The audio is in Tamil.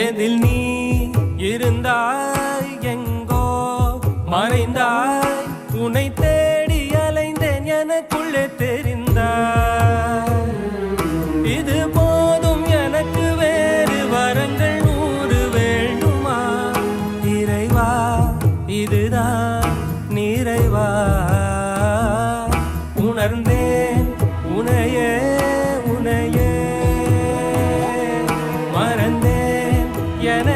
எதில் நீ இருந்தாய் எங்கோ மறைந்தாய் உன்னை தேடி அலைந்தேன் எனக்குள்ளே தெரிந்தாய் இது போதும் எனக்கு வேறு வரங்கள் 100 வேண்டுமா இறைவா இதுதான் நிறைவா உணர்ந்தேன் உனையே உனையே மறந்தேன் என